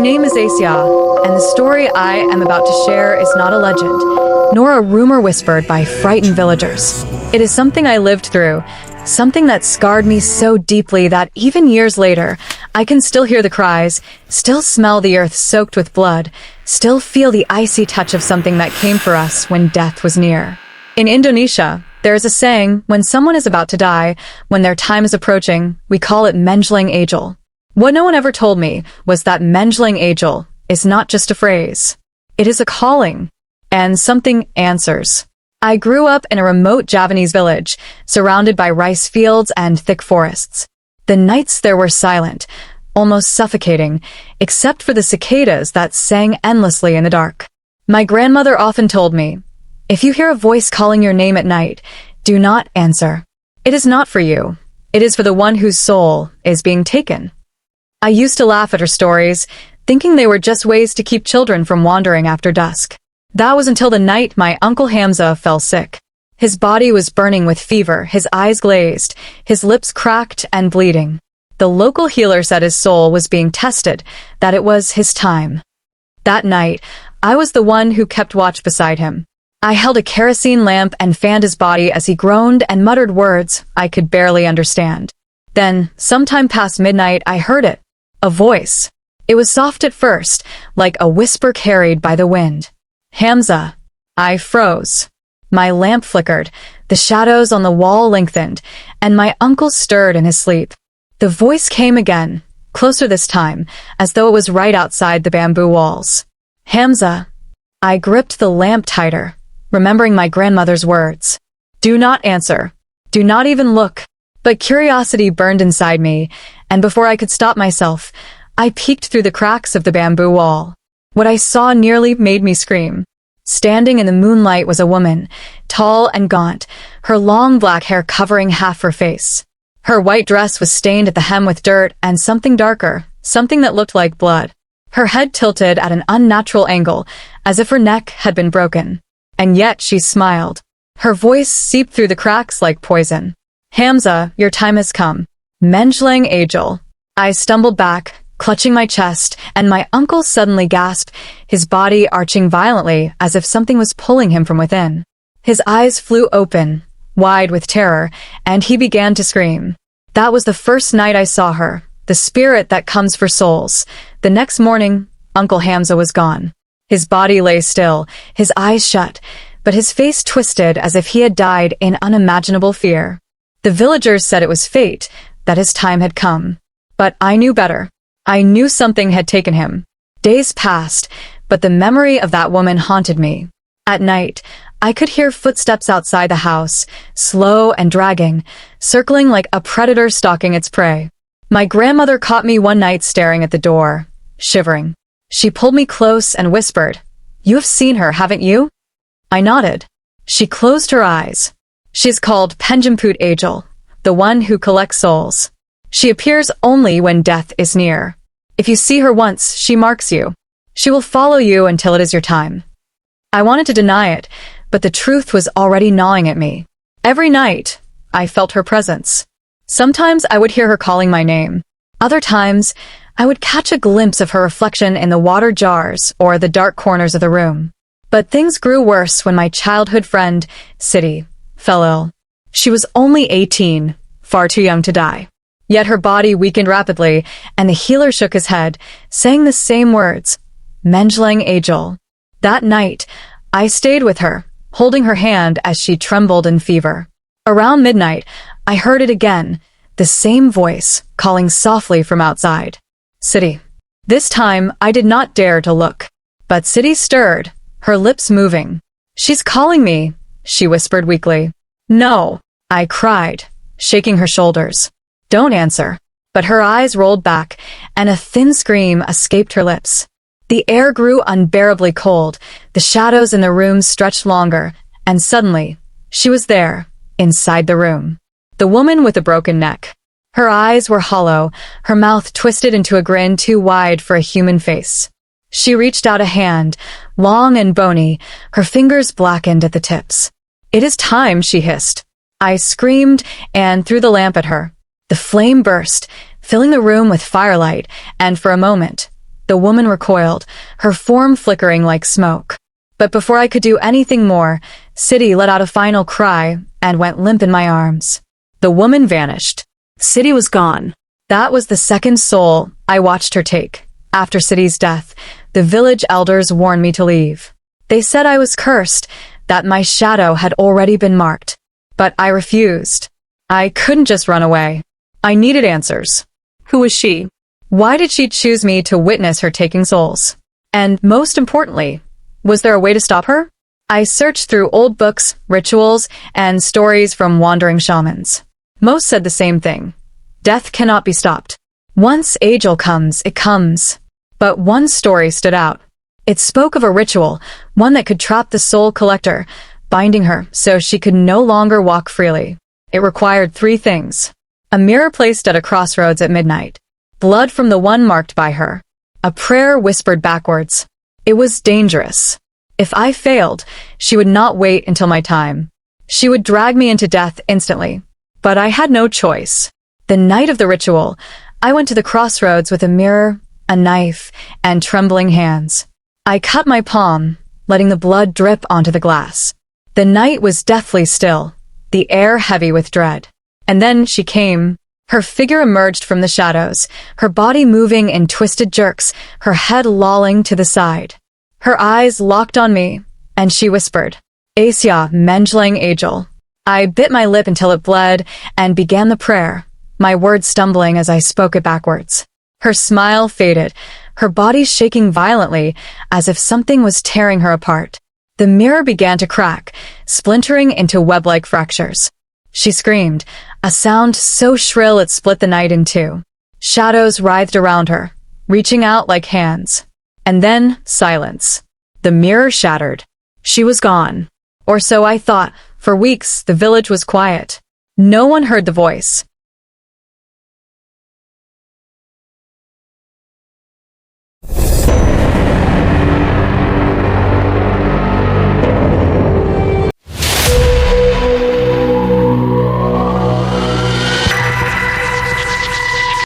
name is Asia, and the story I am about to share is not a legend, nor a rumor whispered by frightened villagers. It is something I lived through, something that scarred me so deeply that even years later, I can still hear the cries, still smell the earth soaked with blood, still feel the icy touch of something that came for us when death was near. In Indonesia, there is a saying, when someone is about to die, when their time is approaching, we call it menjelang ajal. What no one ever told me was that menjelang ajal is not just a phrase. It is a calling, and something answers. I grew up in a remote Javanese village, surrounded by rice fields and thick forests. The nights there were silent, almost suffocating, except for the cicadas that sang endlessly in the dark. My grandmother often told me, if you hear a voice calling your name at night, do not answer. It is not for you. It is for the one whose soul is being taken. I used to laugh at her stories, thinking they were just ways to keep children from wandering after dusk. That was until the night my Uncle Hamza fell sick. His body was burning with fever, his eyes glazed, his lips cracked and bleeding. The local healer said his soul was being tested, that it was his time. That night, I was the one who kept watch beside him. I held a kerosene lamp and fanned his body as he groaned and muttered words I could barely understand. Then, sometime past midnight, I heard it. A voice. It was soft at first, like a whisper carried by the wind. Hamza. I froze. My lamp flickered, the shadows on the wall lengthened, and my uncle stirred in his sleep. The voice came again, closer this time, as though it was right outside the bamboo walls. Hamza. I gripped the lamp tighter, remembering my grandmother's words. Do not answer. Do not even look. But curiosity burned inside me, and before I could stop myself, I peeked through the cracks of the bamboo wall. What I saw nearly made me scream. Standing in the moonlight was a woman, tall and gaunt, her long black hair covering half her face. Her white dress was stained at the hem with dirt and something darker, something that looked like blood. Her head tilted at an unnatural angle, as if her neck had been broken. And yet she smiled. Her voice seeped through the cracks like poison. Hamza, your time has come. Menjelang ajal. I stumbled back, clutching my chest, and my uncle suddenly gasped, his body arching violently as if something was pulling him from within. His eyes flew open, wide with terror, and he began to scream. That was the first night I saw her, the spirit that comes for souls. The next morning, Uncle Hamza was gone. His body lay still, his eyes shut, but his face twisted as if he had died in unimaginable fear. The villagers said it was fate, that his time had come. But I knew better. I knew something had taken him. Days passed, but the memory of that woman haunted me. At night, I could hear footsteps outside the house, slow and dragging, circling like a predator stalking its prey. My grandmother caught me one night staring at the door, shivering. She pulled me close and whispered, "You have seen her, haven't you?" I nodded. She closed her eyes. She's called Penjamput Ajal, the one who collects souls. She appears only when death is near. If you see her once, she marks you. She will follow you until it is your time. I wanted to deny it, but the truth was already gnawing at me. Every night, I felt her presence. Sometimes I would hear her calling my name. Other times, I would catch a glimpse of her reflection in the water jars or the dark corners of the room. But things grew worse when my childhood friend, Siti, fell ill. She was only 18, far too young to die. Yet her body weakened rapidly, and the healer shook his head, saying the same words, Menjelang ajal. That night, I stayed with her, holding her hand as she trembled in fever. Around midnight, I heard it again, the same voice, calling softly from outside. Siti. This time, I did not dare to look. But Siti stirred, her lips moving. She's calling me, she whispered weakly. No, I cried, shaking her shoulders. Don't answer. But her eyes rolled back, and a thin scream escaped her lips. The air grew unbearably cold, the shadows in the room stretched longer, and suddenly, she was there, inside the room. The woman with the broken neck. Her eyes were hollow, her mouth twisted into a grin too wide for a human face. She reached out a hand, long and bony, her fingers blackened at the tips. It is time, she hissed. I screamed and threw the lamp at her. The flame burst, filling the room with firelight, and for a moment, The woman recoiled, her form flickering like smoke. But before I could do anything more, City let out a final cry and went limp in my arms. The woman vanished. City was gone. That was the second soul I watched her take. After City's death, the village elders warned me to leave. They said I was cursed, that my shadow had already been marked. But I refused. I couldn't just run away. I needed answers. Who was she? Why did she choose me to witness her taking souls? And most importantly, was there a way to stop her? I searched through old books, rituals, and stories from wandering shamans. Most said the same thing. Death cannot be stopped. Once Angel comes, it comes. But one story stood out. It spoke of a ritual, one that could trap the soul collector, binding her so she could no longer walk freely. It required 3 things. A mirror placed at a crossroads at midnight. Blood from the one marked by her. A prayer whispered backwards. It was dangerous. If I failed, she would not wait until my time. She would drag me into death instantly. But I had no choice. The night of the ritual, I went to the crossroads with a mirror, a knife, and trembling hands. I cut my palm, letting the blood drip onto the glass. The night was deathly still, the air heavy with dread. And then she came. Her figure emerged from the shadows, her body moving in twisted jerks, her head lolling to the side. Her eyes locked on me, and she whispered, "Asia Menjlang Angel." I bit my lip until it bled and began the prayer, my words stumbling as I spoke it backwards. Her smile faded, her body shaking violently as if something was tearing her apart. The mirror began to crack, splintering into web-like fractures. She screamed, a sound so shrill it split the night in two. Shadows writhed around her, reaching out like hands. And then, silence. The mirror shattered. She was gone. Or so I thought. For weeks, the village was quiet. No one heard the voice.